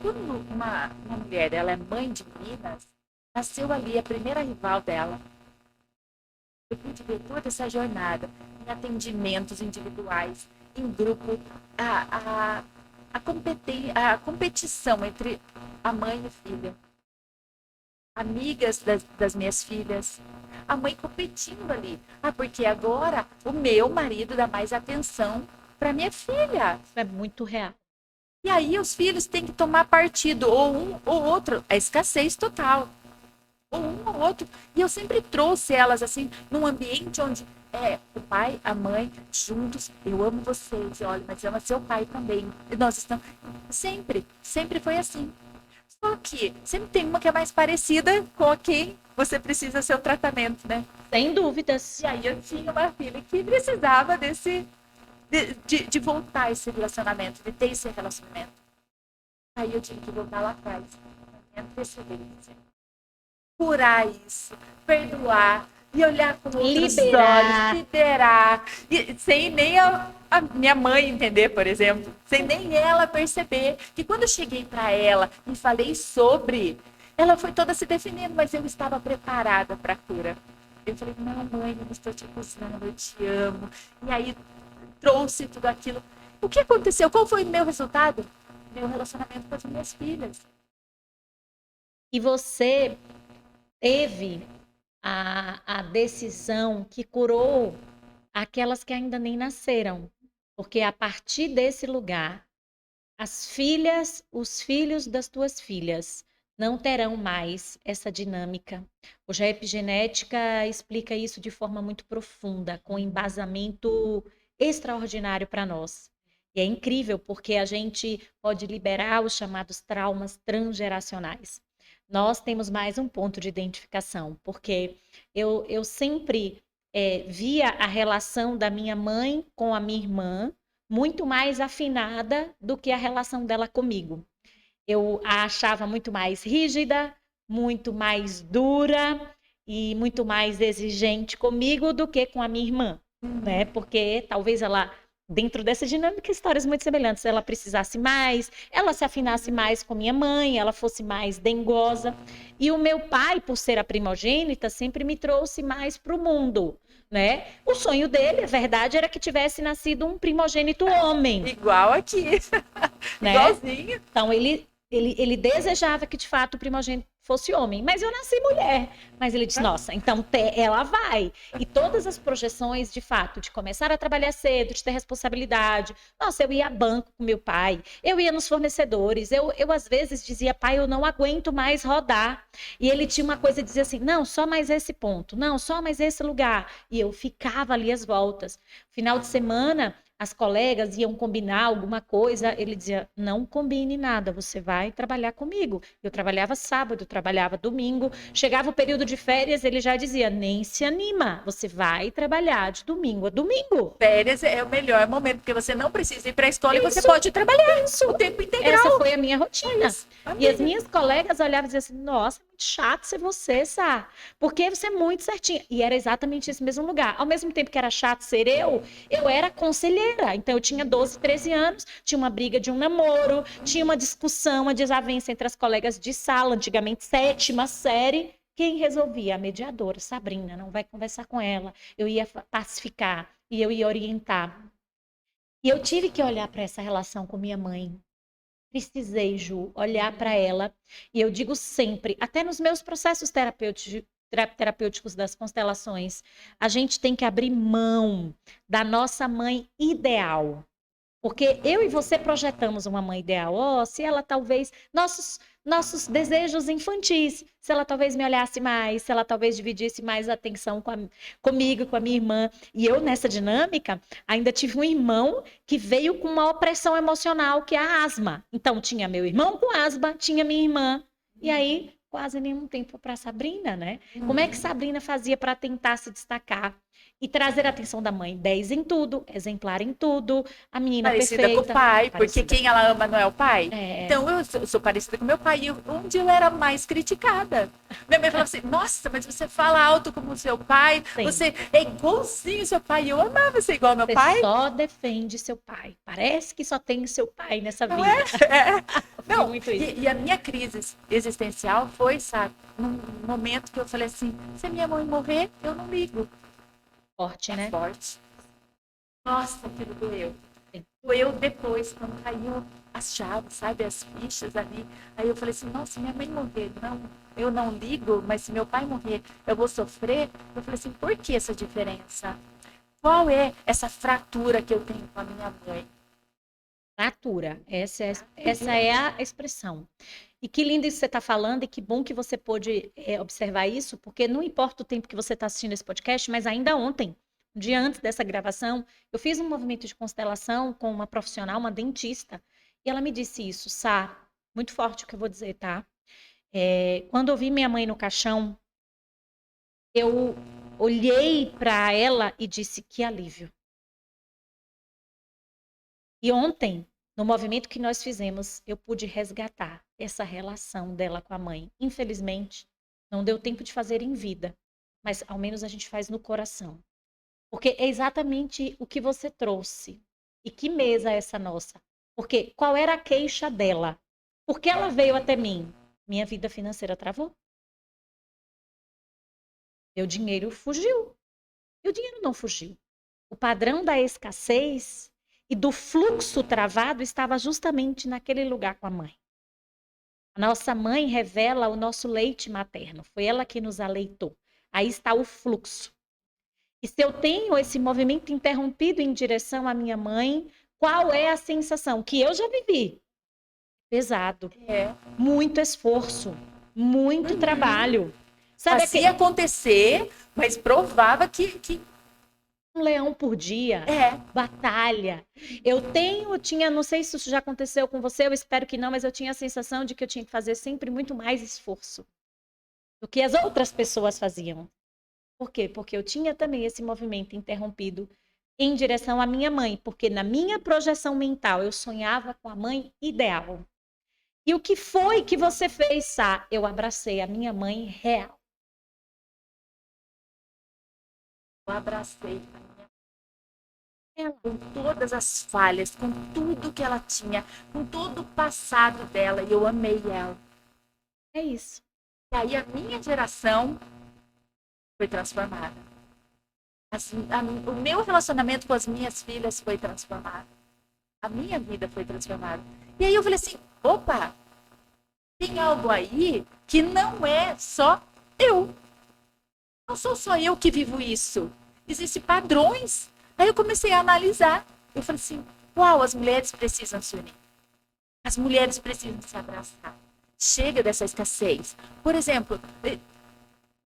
Quando uma mulher, ela é mãe de meninas, nasceu ali a primeira rival dela. Eu pude ver toda essa jornada em atendimentos individuais, em grupo, a competição entre a mãe e a filha. Amigas das minhas filhas, a mãe competindo ali. Porque agora o meu marido dá mais atenção para minha filha. Isso é muito real. E aí os filhos têm que tomar partido, ou um ou outro, a escassez total. Ou um ou outro. E eu sempre trouxe elas assim, num ambiente onde o pai, a mãe, juntos, eu amo vocês, olha, mas ama seu pai também. E nós estamos. Sempre foi assim. Só que sempre tem uma que é mais parecida com quem você precisa seu tratamento, né? Sem dúvidas. E aí eu tinha uma filha que precisava de voltar esse relacionamento, de ter esse relacionamento. Aí eu tive que voltar lá atrás, na minha antecedência. Curar isso, perdoar e olhar com outros olhos, liberar, e sem nem a minha mãe entender, por exemplo, sem nem ela perceber que quando eu cheguei para ela e falei sobre, ela foi toda se definindo, mas eu estava preparada para a cura. Eu falei, não, mãe, eu não estou te acusando, eu te amo. E aí trouxe tudo aquilo. O que aconteceu? Qual foi o meu resultado? Meu relacionamento com as minhas filhas. E você teve a decisão que curou aquelas que ainda nem nasceram. Porque a partir desse lugar, as filhas, os filhos das tuas filhas não terão mais essa dinâmica. Hoje a epigenética explica isso de forma muito profunda, com embasamento extraordinário para nós. E é incrível porque a gente pode liberar os chamados traumas transgeracionais. Nós temos mais um ponto de identificação, porque eu sempre via a relação da minha mãe com a minha irmã muito mais afinada do que a relação dela comigo. Eu a achava muito mais rígida, muito mais dura e muito mais exigente comigo do que com a minha irmã, né? Porque talvez ela, dentro dessa dinâmica, histórias muito semelhantes, ela precisasse mais, ela se afinasse mais com minha mãe, ela fosse mais dengosa. E o meu pai, por ser a primogênita, sempre me trouxe mais para o mundo, né? O sonho dele, a verdade, era que tivesse nascido um primogênito homem. Igual aqui, né? Igualzinho. Então ele desejava que de fato o primogênito fosse homem, mas eu nasci mulher. Mas ele disse, nossa, então ela vai. E todas as projeções, de fato, de começar a trabalhar cedo, de ter responsabilidade. Nossa, eu ia a banco com meu pai, eu ia nos fornecedores, eu às vezes dizia, pai, eu não aguento mais rodar. E ele tinha uma coisa de dizer assim, não, só mais esse ponto, não, só mais esse lugar. E eu ficava ali às voltas. Final de semana, as colegas iam combinar alguma coisa, ele dizia, não combine nada, você vai trabalhar comigo. Eu trabalhava sábado, eu trabalhava domingo, chegava o período de férias, ele já dizia, nem se anima, você vai trabalhar de domingo a domingo. Férias é o melhor momento, porque você não precisa ir para a escola e você pode trabalhar o tempo integral. Essa foi a minha rotina. E as minhas colegas olhavam e diziam assim, nossa, muito chato ser você, Sá, porque você é muito certinha. E era exatamente esse mesmo lugar. Ao mesmo tempo que era chato ser eu era conselheira. Então eu tinha 12, 13 anos, tinha uma briga de um namoro, tinha uma discussão, uma desavença entre as colegas de sala, antigamente 7ª série. Quem resolvia? A mediadora, Sabrina, não vai conversar com ela. Eu ia pacificar e eu ia orientar. E eu tive que olhar para essa relação com minha mãe. Precisei, Ju, olhar para ela. E eu digo sempre, até nos meus processos terapêuticos das constelações, a gente tem que abrir mão da nossa mãe ideal. Porque eu e você projetamos uma mãe ideal. Se ela talvez... Nossos desejos infantis. Se ela talvez me olhasse mais, se ela talvez dividisse mais atenção comigo, com a minha irmã. E eu, nessa dinâmica, ainda tive um irmão que veio com uma opressão emocional, que é a asma. Então, tinha meu irmão com asma, tinha minha irmã. E aí, quase nenhum tempo para Sabrina, né? Como é que Sabrina fazia para tentar se destacar? E trazer a atenção da mãe, 10 em tudo, exemplar em tudo, a menina parecida perfeita. Com o pai, porque quem ela ama não é o pai. Então eu sou parecida com meu pai, e onde eu era mais criticada. Minha mãe falava assim, nossa, mas você fala alto como o seu pai, sim, você é igualzinho ao seu pai. Eu amava ser igual ao meu pai. Você só defende seu pai. Parece que só tem seu pai nessa vida. Não, muito isso. E a minha crise existencial foi, sabe, num momento que eu falei assim, se a minha mãe morrer, eu não ligo. Forte, né? Forte. Nossa, aquilo doeu. Eu depois, quando caiu as chaves, sabe, as fichas ali, aí eu falei assim, nossa, se minha mãe morrer, não, eu não ligo, mas se meu pai morrer, eu vou sofrer. Eu falei assim, por que essa diferença? Qual é essa fratura que eu tenho com a minha mãe? Fratura, essa é a expressão. E que lindo isso que você está falando, e que bom que você pôde observar isso, porque não importa o tempo que você está assistindo esse podcast, mas ainda ontem, um dia antes dessa gravação, eu fiz um movimento de constelação com uma profissional, uma dentista, e ela me disse isso, Sá, muito forte o que eu vou dizer, tá? Quando eu vi minha mãe no caixão, eu olhei para ela e disse, que alívio. E ontem, no movimento que nós fizemos, eu pude resgatar essa relação dela com a mãe. Infelizmente, não deu tempo de fazer em vida, mas ao menos a gente faz no coração. Porque é exatamente o que você trouxe. E que mesa é essa nossa? Porque qual era a queixa dela? Por que ela veio até mim? Minha vida financeira travou. Meu dinheiro fugiu. E o dinheiro não fugiu. O padrão da escassez e do fluxo travado estava justamente naquele lugar com a mãe. A nossa mãe revela o nosso leite materno. Foi ela que nos aleitou. Aí está o fluxo. E se eu tenho esse movimento interrompido em direção à minha mãe, qual é a sensação? Que eu já vivi. Pesado. Muito esforço. Muito trabalho. Sabe, fazia acontecer, mas provava que um leão por dia, batalha. Tinha, não sei se isso já aconteceu com você, eu espero que não, mas eu tinha a sensação de que eu tinha que fazer sempre muito mais esforço do que as outras pessoas faziam. Por quê? Porque eu tinha também esse movimento interrompido em direção à minha mãe, porque na minha projeção mental eu sonhava com a mãe ideal. E o que foi que você fez, Sá? Eu abracei a minha mãe real. Eu abracei ela com todas as falhas, com tudo que ela tinha, com todo o passado dela, e eu amei ela. É isso. E aí a minha geração foi transformada. O meu relacionamento com as minhas filhas foi transformado. A minha vida foi transformada. E aí eu falei assim, opa, tem algo aí que não é só eu. Não sou só eu que vivo isso. Existem padrões. Aí eu comecei a analisar. Eu falei assim, uau, as mulheres precisam se unir. As mulheres precisam se abraçar. Chega dessa escassez. Por exemplo,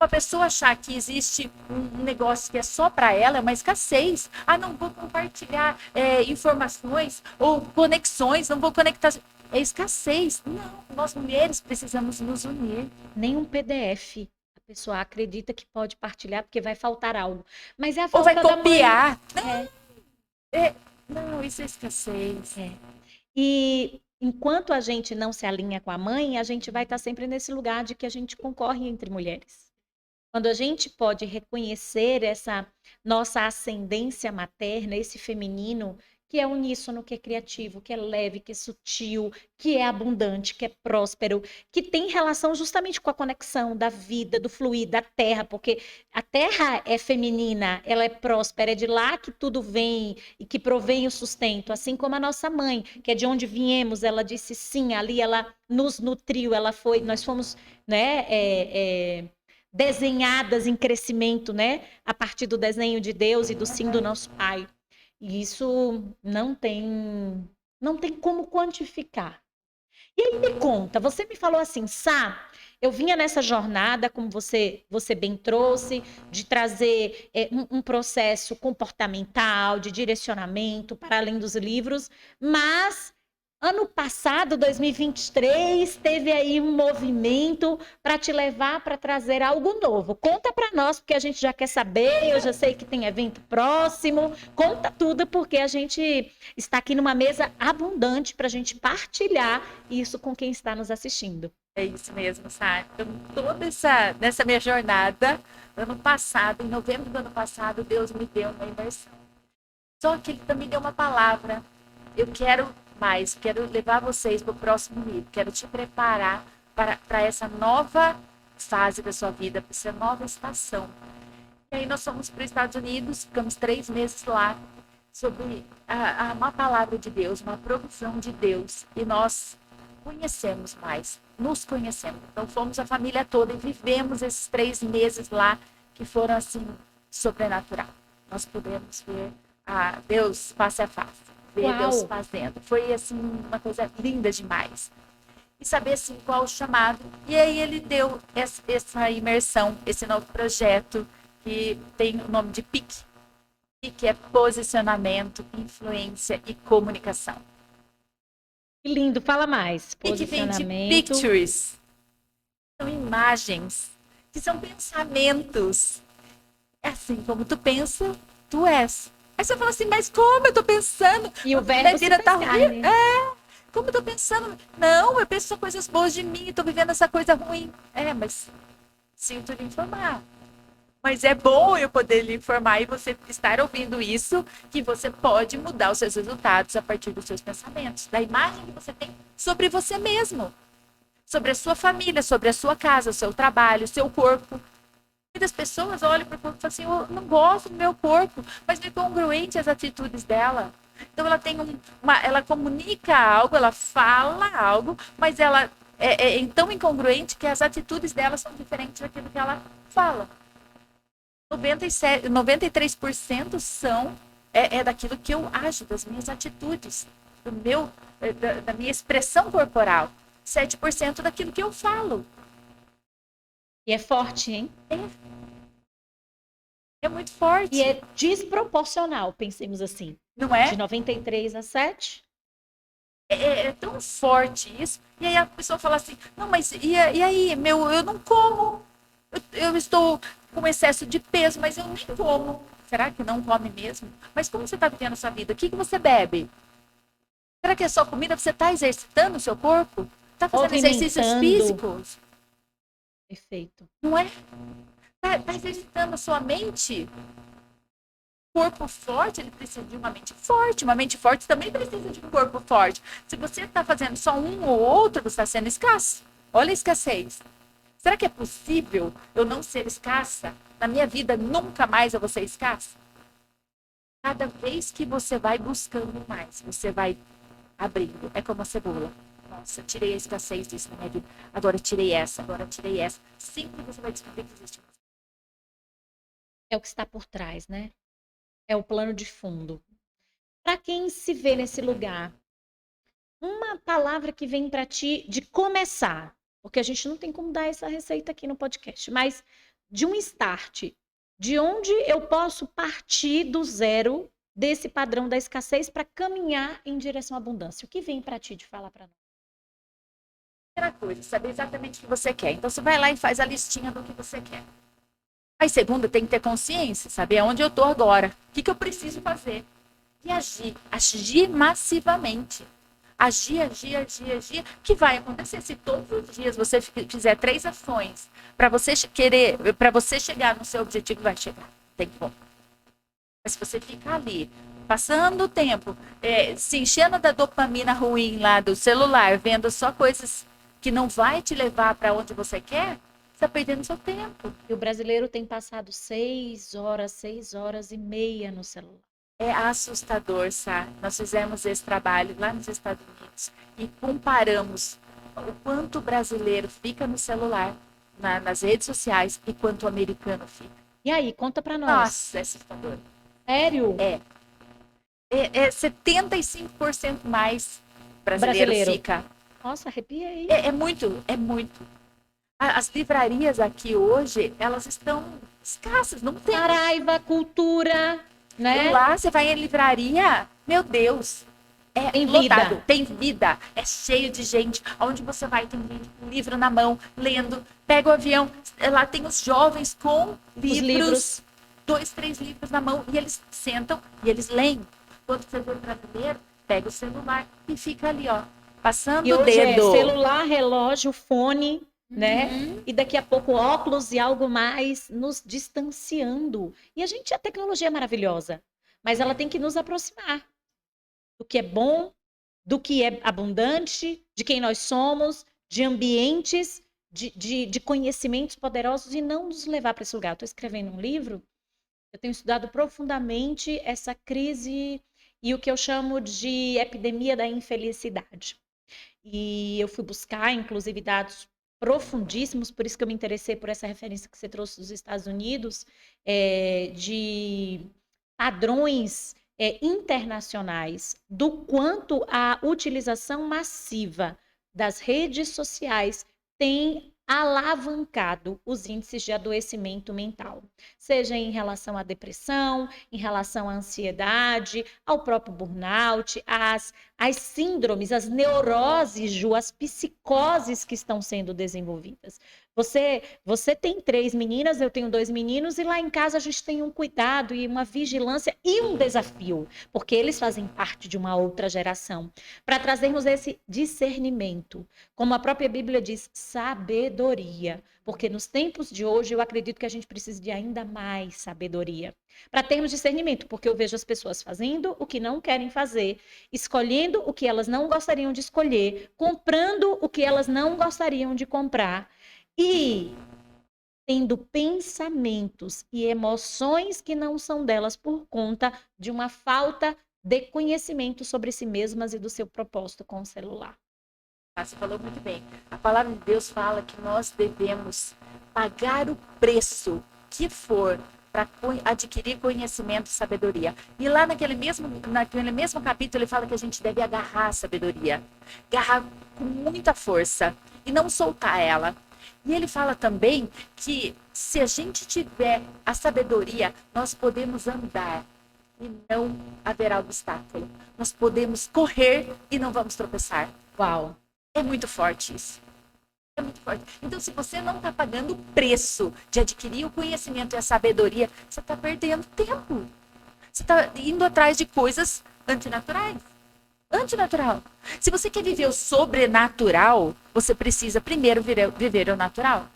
uma pessoa achar que existe um negócio que é só para ela, é uma escassez. Ah, não vou compartilhar informações ou conexões, não vou conectar. É escassez. Não, nós mulheres precisamos nos unir. Nem um PDF. A pessoa acredita que pode partilhar porque vai faltar algo. Mas é a falta da mãe. Ou vai copiar. Não, isso é escassez. E enquanto a gente não se alinha com a mãe, a gente vai estar sempre nesse lugar de que a gente concorre entre mulheres. Quando a gente pode reconhecer essa nossa ascendência materna, esse feminino, que é uníssono, que é criativo, que é leve, que é sutil, que é abundante, que é próspero, que tem relação justamente com a conexão da vida, do fluir, da terra, porque a terra é feminina, ela é próspera, é de lá que tudo vem e que provém o sustento, assim como a nossa mãe, que é de onde viemos, ela disse sim, ali ela nos nutriu, nós fomos, né, desenhadas em crescimento, né, a partir do desenho de Deus e do sim do nosso Pai. E isso não tem como quantificar. E aí me conta, você me falou assim, Sá, eu vinha nessa jornada, como você bem trouxe, de trazer um processo comportamental, de direcionamento, para além dos livros, mas ano passado, 2023, teve aí um movimento para te levar para trazer algo novo. Conta para nós, porque a gente já quer saber, eu já sei que tem evento próximo. Conta tudo, porque a gente está aqui numa mesa abundante para a gente partilhar isso com quem está nos assistindo. É isso mesmo, Sá. Nessa minha jornada, ano passado, em novembro do ano passado, Deus me deu uma imersão. Só que Ele também deu uma palavra. Eu quero levar vocês para o próximo nível, quero te preparar para essa nova fase da sua vida, para essa nova estação. E aí nós fomos para os Estados Unidos, ficamos 3 meses lá, sobre uma palavra de Deus, uma provisão de Deus, e nós conhecemos mais, nos conhecemos. Então fomos a família toda e vivemos esses 3 meses lá que foram assim sobrenatural. Nós pudemos ver Deus face a face, ver Uau. Deus fazendo. Foi assim uma coisa linda demais. E saber assim qual o chamado. E aí ele deu essa imersão, esse novo projeto que tem o nome de PIC, que é posicionamento, influência e comunicação. Que lindo, fala mais. E que vem de Posicionamento. pictures. São imagens, que são pensamentos. É assim, como tu pensa, tu és. Aí você fala assim, mas como eu tô pensando? E o A verbo se vida faz tá carne. como eu tô pensando? Não, eu penso só coisas boas de mim, tô vivendo essa coisa ruim. Mas sinto lhe informar. Mas é bom eu poder lhe informar e você estar ouvindo isso, que você pode mudar os seus resultados a partir dos seus pensamentos, da imagem que você tem sobre você mesmo, sobre a sua família, sobre a sua casa, o seu trabalho, o seu corpo. Muitas pessoas olham para o corpo e falam assim, eu não gosto do meu corpo, mas não é congruente as atitudes dela. Então ela tem ela comunica algo, ela fala algo, mas ela é tão incongruente que as atitudes dela são diferentes daquilo que ela fala. 93% são daquilo que eu acho, das minhas atitudes, da minha expressão corporal. 7% daquilo que eu falo. E é forte, hein? É muito forte. E é desproporcional, pensemos assim. Não é? De 93 a 7. É tão forte isso. E aí a pessoa fala assim, não, mas e aí, eu não como. Eu estou com excesso de peso, mas eu nem como. Será que não come mesmo? Mas como você está vivendo a sua vida? O que você bebe? Será que é só comida? Você está exercitando o seu corpo? Está fazendo exercícios físicos? Perfeito. Não é? Está exercitando a sua mente? O corpo forte, ele precisa de uma mente forte. Uma mente forte também precisa de um corpo forte. Se você está fazendo só um ou outro, você está sendo escasso. Olha a escassez. Será que é possível eu não ser escassa? Na minha vida, nunca mais eu vou ser escassa? Cada vez que você vai buscando mais, você vai abrindo. É como a cebola. Nossa, tirei a escassez disso na minha vida. Agora tirei essa, agora tirei essa. Sempre você vai descobrir que existe. É o que está por trás, né? É o plano de fundo. Para quem se vê nesse lugar, uma palavra que vem para ti de começar, porque a gente não tem como dar essa receita aqui no podcast, mas de um start, de onde eu posso partir do zero desse padrão da escassez para caminhar em direção à abundância. O que vem para ti de falar para nós? Primeira coisa, saber exatamente o que você quer. Então você vai lá e faz a listinha do que você quer. Aí segunda, tem que ter consciência, saber aonde eu estou agora, o que eu preciso fazer. E agir massivamente. Agir. O que vai acontecer se todos os dias você fizer 3 ações para você chegar no seu objetivo, vai chegar. Tem como. Mas se você ficar ali, passando o tempo, se enchendo da dopamina ruim lá do celular, vendo só coisas que não vai te levar para onde você quer, você está perdendo seu tempo. E o brasileiro tem passado 6 horas e meia no celular. É assustador, sabe? Nós fizemos esse trabalho lá nos Estados Unidos e comparamos o quanto o brasileiro fica no celular, nas redes sociais, e quanto o americano fica. E aí, conta pra nós. Nossa, é assustador. Sério? É 75% mais brasileiro fica. Nossa, arrepia aí. É muito. As livrarias aqui hoje, elas estão escassas, não tem. Saraiva, cultura, né? E lá você vai em livraria, meu Deus, Tem lotado, vida. tem vida, é cheio de gente. Onde você vai, tem gente com livro na mão, lendo, pega o avião, lá tem os jovens com livros, 2, 3 livros na mão, e eles sentam e eles leem. Quando você vê o brasileiro, pega o celular e fica ali, ó, passando E o hoje dedo. Celular, relógio, fone, né? E daqui a pouco óculos e algo mais nos distanciando. E a tecnologia é maravilhosa, mas ela tem que nos aproximar do que é bom, do que é abundante, de quem nós somos, de ambientes, de conhecimentos poderosos e não nos levar para esse lugar. Estou escrevendo um livro Eu tenho estudado profundamente essa crise e o que eu chamo de epidemia da infelicidade. E eu fui buscar, inclusive, dados profundíssimos, por isso que eu me interessei por essa referência que você trouxe dos Estados Unidos, de padrões internacionais do quanto a utilização massiva das redes sociais tem alavancado os índices de adoecimento mental, seja em relação à depressão, em relação à ansiedade, ao próprio burnout, as síndromes, as neuroses, Ju, as psicoses que estão sendo desenvolvidas. Você tem 3 meninas, eu tenho 2 meninos, e lá em casa a gente tem um cuidado e uma vigilância e um desafio, porque eles fazem parte de uma outra geração, para trazermos esse discernimento. Como a própria Bíblia diz, sabedoria. Porque nos tempos de hoje eu acredito que a gente precisa de ainda mais sabedoria. Para termos discernimento, porque eu vejo as pessoas fazendo o que não querem fazer, escolhendo o que elas não gostariam de escolher, comprando o que elas não gostariam de comprar e tendo pensamentos e emoções que não são delas por conta de uma falta de conhecimento sobre si mesmas e do seu propósito com o celular. Você falou muito bem. A palavra de Deus fala que nós devemos pagar o preço que for para adquirir conhecimento e sabedoria. E lá naquele mesmo capítulo ele fala que a gente deve agarrar a sabedoria. Agarrar com muita força e não soltar ela. E ele fala também que se a gente tiver a sabedoria, nós podemos andar e não haverá obstáculo. Nós podemos correr e não vamos tropeçar. Uau! É muito forte isso. É muito forte. Então, se você não está pagando o preço de adquirir o conhecimento e a sabedoria, você está perdendo tempo. Você está indo atrás de coisas antinaturais. Antinatural. Se você quer viver o sobrenatural, você precisa primeiro viver o natural.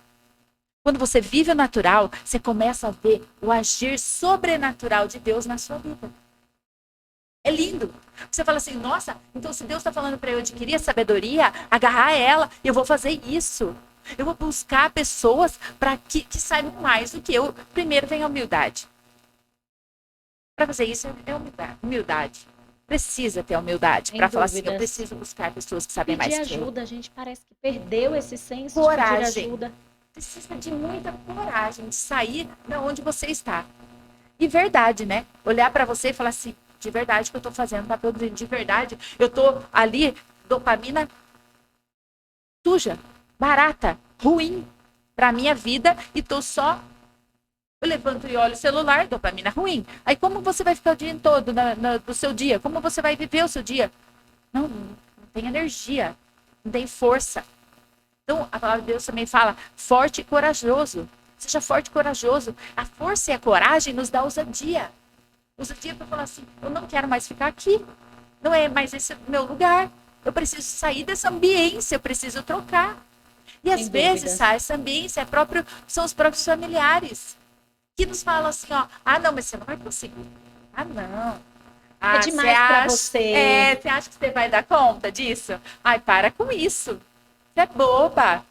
Quando você vive o natural, você começa a ver o agir sobrenatural de Deus na sua vida. É lindo. Você fala assim, nossa, então se Deus está falando para eu adquirir a sabedoria, agarrar ela, eu vou fazer isso. Eu vou buscar pessoas para que saibam mais do que eu. Primeiro vem a humildade. Para fazer isso é humildade. Precisa ter humildade para falar assim, eu preciso buscar pessoas que sabem mais que eu. Pedir ajuda, a gente parece que perdeu esse senso coragem. de pedir ajuda. Precisa de muita coragem de sair de onde você está. E verdade, né? Olhar para você e falar assim, de verdade que eu estou fazendo, tá produzindo de verdade. Eu estou ali, dopamina suja, barata, ruim para minha vida e estou só... Eu levanto e olho o celular, dopamina ruim. Aí como você vai ficar o dia todo do seu dia? Como você vai viver o seu dia? Não tem energia, não tem força. Então, a palavra de Deus também fala forte e corajoso. Seja forte e corajoso. A força e a coragem nos dá ousadia. Ousadia para falar assim, eu não quero mais ficar aqui. Não é mais esse meu lugar. Eu preciso sair dessa ambiência, eu preciso trocar. E às vezes, essa ambiência são os próprios familiares. Que nos falam assim, ó, não, mas você não vai conseguir. Não. É demais para você. Você acha que você vai dar conta disso? Ai, para com isso. Você é boba.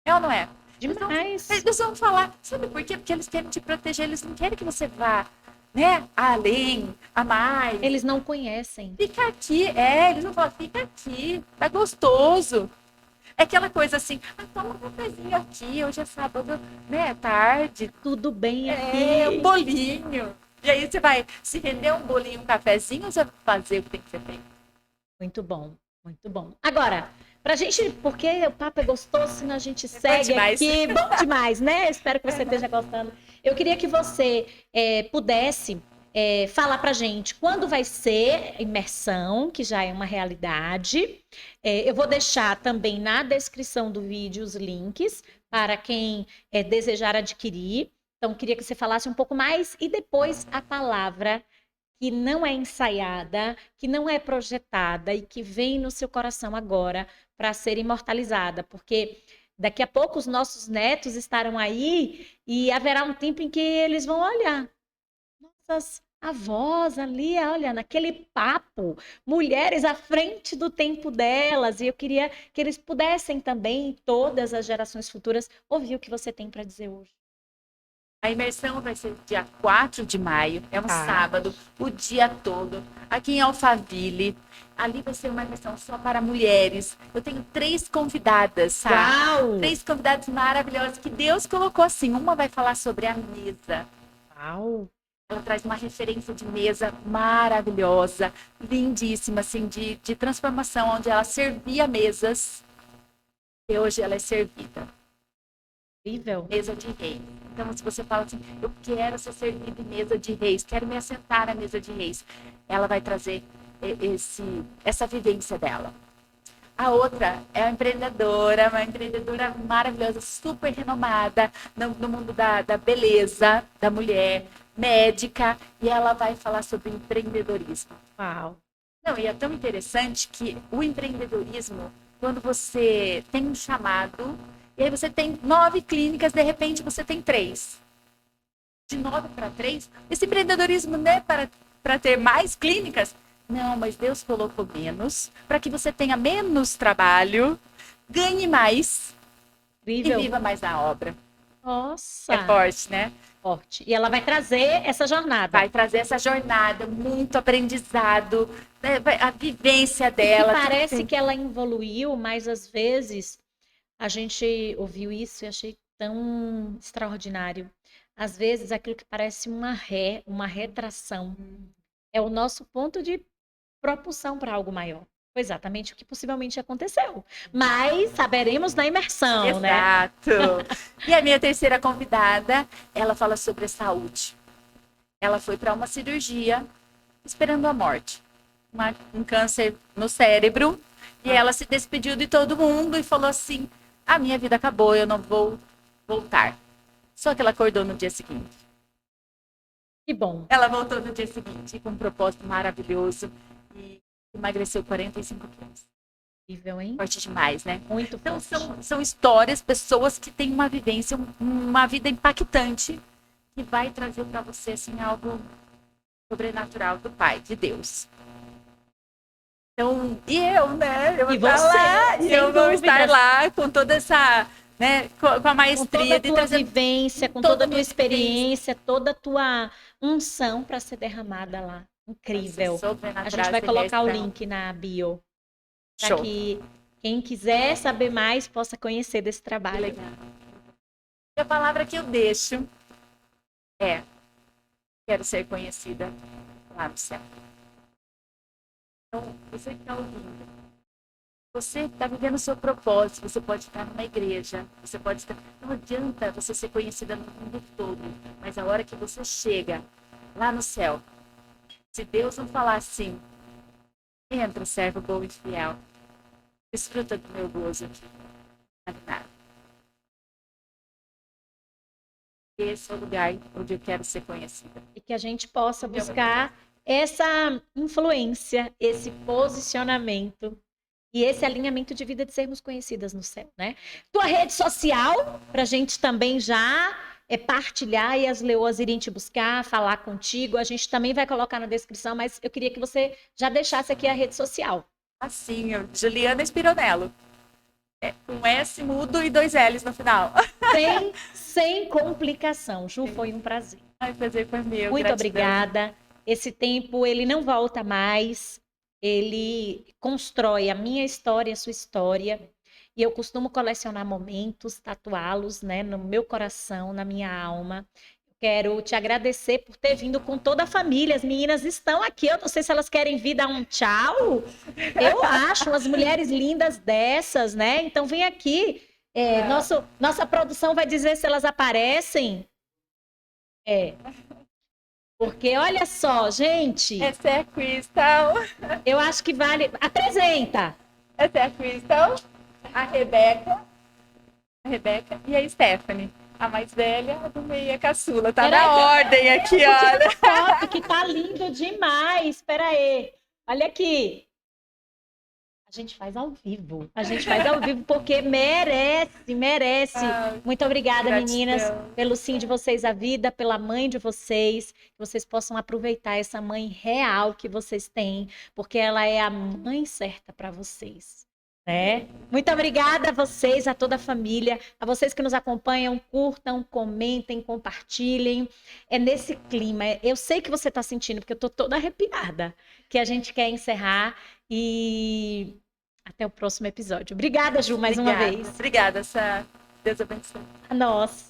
É ou não é? Demais. Eles vão falar, sabe por quê? Porque eles querem te proteger, eles não querem que você vá, né, além, a mais. Eles não conhecem. Fica aqui, eles vão falar, fica aqui, tá gostoso. É aquela coisa assim, toma um cafezinho aqui, hoje é sábado, né, tarde. Tudo bem aqui. Um bolinho. E aí você vai se render um bolinho, um cafezinho, ou você vai fazer o que tem que ser feito? Muito bom, muito bom. Agora, pra gente, porque o papo é gostoso, senão a gente segue aqui. Bom demais, né? Espero que você esteja gostando. Eu queria que você pudesse falar pra gente quando vai ser a imersão, que já é uma realidade. Eu vou deixar também na descrição do vídeo os links para quem desejar adquirir. Então, queria que você falasse um pouco mais e depois a palavra que não é ensaiada, que não é projetada e que vem no seu coração agora para ser imortalizada, porque daqui a pouco os nossos netos estarão aí e haverá um tempo em que eles vão olhar. Nossas avós ali, olha, naquele papo, mulheres à frente do tempo delas, e eu queria que eles pudessem também, todas as gerações futuras, ouvir o que você tem para dizer hoje. A imersão vai ser dia 4 de maio, é um sábado, o dia todo, aqui em Alphaville. Ali vai ser uma imersão só para mulheres. Eu tenho 3 convidadas, sabe? Uau! 3 convidadas maravilhosas que Deus colocou assim. Uma vai falar sobre a mesa. Uau! Ela traz uma referência de mesa maravilhosa, lindíssima, assim, de transformação, onde ela servia mesas e hoje ela é servida. Incrível. Mesa de reis. Então, se você fala assim, eu quero ser servida em mesa de reis, quero me assentar na mesa de reis, ela vai trazer essa vivência dela. A outra é uma empreendedora maravilhosa, super renomada no mundo da beleza, da mulher, médica, e ela vai falar sobre empreendedorismo. Uau! Não, e é tão interessante que o empreendedorismo, quando você tem um chamado, e aí você tem 9 clínicas, de repente você tem 3. De 9 para 3, esse empreendedorismo não é para ter mais clínicas? Não, mas Deus colocou menos, para que você tenha menos trabalho, ganhe mais Incrível. e viva mais na obra. Nossa! É forte, né? Forte. E ela vai trazer essa jornada. Vai trazer essa jornada, muito aprendizado, né? A vivência dela. E parece que ela evoluiu, mas às vezes a gente ouviu isso e achei tão extraordinário. Às vezes aquilo que parece uma retração, é o nosso ponto de propulsão para algo maior. Foi exatamente o que possivelmente aconteceu. Mas saberemos na imersão, né? Exato. E a minha terceira convidada, ela fala sobre a saúde. Ela foi para uma cirurgia esperando a morte. Um câncer no cérebro. E ela se despediu de todo mundo e falou assim, a minha vida acabou, eu não vou voltar. Só que ela acordou no dia seguinte. Que bom. Ela voltou no dia seguinte com um propósito maravilhoso e emagreceu 45 quilos. Incrível, hein? Forte demais, né? Muito então, forte. são histórias, pessoas que têm uma vivência, uma vida impactante, que vai trazer para você assim, algo sobrenatural do Pai, de Deus. Então, e eu, né? Eu vou estar lá, e eu vou estar lá com toda essa, né? Com a maestria de trazer... Com toda a tua vivência, com toda a tua experiência, toda a tua unção para ser derramada lá. Incrível. A gente vai colocar o link na bio. Para que quem quiser saber mais possa conhecer desse trabalho. Legal. E a palavra que eu deixo é: quero ser conhecida lá no céu. Então, você que está ouvindo, você está vivendo o seu propósito, você pode estar numa igreja, você pode estar... Não adianta você ser conhecida no mundo todo, mas a hora que você chega lá no céu, se Deus não falar assim, entra, servo bom e fiel, desfruta do meu gozo aqui. Nada. Esse é o lugar onde eu quero ser conhecida. E que a gente possa buscar essa influência, esse posicionamento e esse alinhamento de vida de sermos conhecidas no céu, né? Tua rede social, para a gente também já partilhar e as leoas irem te buscar, falar contigo. A gente também vai colocar na descrição, mas eu queria que você já deixasse aqui a rede social. Assim, Juliana Spironello. Com S mudo e 2 L's no final. Sem complicação. Ju, foi um prazer. Ai, prazer foi meu. Muito gratidão. obrigada. Esse tempo, ele não volta mais. Ele constrói a minha história, a sua história. E eu costumo colecionar momentos, tatuá-los, né, no meu coração, na minha alma. Quero te agradecer por ter vindo com toda a família. As meninas estão aqui. Eu não sei se elas querem vir dar um tchau. Eu acho umas mulheres lindas dessas, né? Então vem aqui. Nossa produção vai dizer se elas aparecem. Porque olha só, gente. Essa é a Crystal. Eu acho que vale. Apresenta. Essa é a Crystal, a Rebeca e a Stephanie. A mais velha, a do meio, a caçula. Tá na ordem aqui, olha. Foto que tá lindo demais. Espera aí. Olha aqui. A gente faz ao vivo. A gente faz ao vivo porque merece. Muito obrigada, gratidão, meninas, pelo sim de vocês à vida, pela mãe de vocês. Que vocês possam aproveitar essa mãe real que vocês têm, porque ela é a mãe certa para vocês. né? Muito obrigada a vocês, a toda a família, a vocês que nos acompanham, curtam, comentem, compartilhem. É nesse clima. Eu sei que você está sentindo, porque eu estou toda arrepiada, que a gente quer encerrar e até o próximo episódio. Obrigada, Ju, mais uma vez. Obrigada, Sá. Deus abençoe. A nós.